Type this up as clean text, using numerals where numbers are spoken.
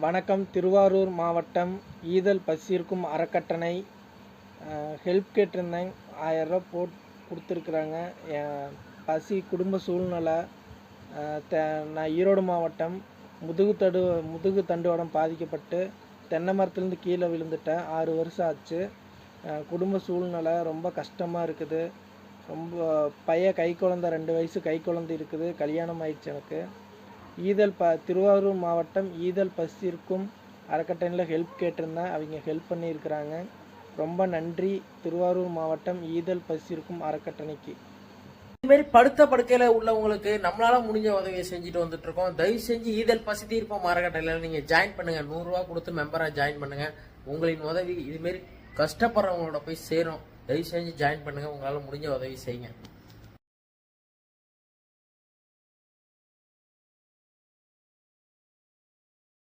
வணக்கம். திருவாரூர் மாவட்டம் ஈதல் பசியிருக்கும் அறக்கட்டளை ஹெல்ப் கேட்டிருந்தேன். 1000 ரூபா கொடுத்துருக்குறாங்க. என் பசி குடும்ப சூழ்நிலை. நான் ஈரோடு மாவட்டம் முதுகு தண்டுவடம் பாதிக்கப்பட்டு தென்னை மரத்துலேருந்து கீழே விழுந்துட்டேன். 6 வருஷம் ஆச்சு. குடும்ப சூழ்நிலை ரொம்ப கஷ்டமாக இருக்குது. ரொம்ப கை குழந்தை 2 வயசு கை குழந்தை இருக்குது. கல்யாணம் ஆயிடுச்சு எனக்கு. திருவாரூர் மாவட்டம் ஈதல் பசியிருக்கும் அறக்கட்டளையில் ஹெல்ப் கேட்டிருந்தேன். அவங்க ஹெல்ப் பண்ணியிருக்கிறாங்க. ரொம்ப நன்றி திருவாரூர் மாவட்டம் ஈதல் பசியிருக்கும் அறக்கட்டளைக்கு. இதுமாரி படுத்த படுக்கையில உள்ளவங்களுக்கு நம்மளால முடிஞ்ச உதவியை செஞ்சுட்டு வந்துட்டு இருக்கோம். தயவு செஞ்சு ஈதல் பசி தீர்க்கும் அறக்கட்டளையில நீங்க ஜாயின் பண்ணுங்க. 100 ரூபா கொடுத்து மெம்பரா ஜாயின் பண்ணுங்க. உங்களின் உதவி இதுமாரி கஷ்டப்படுறவங்களோட போய் சேரும். தயவு செஞ்சு ஜாயின் பண்ணுங்க. உங்களால முடிஞ்ச உதவி செய்யுங்க.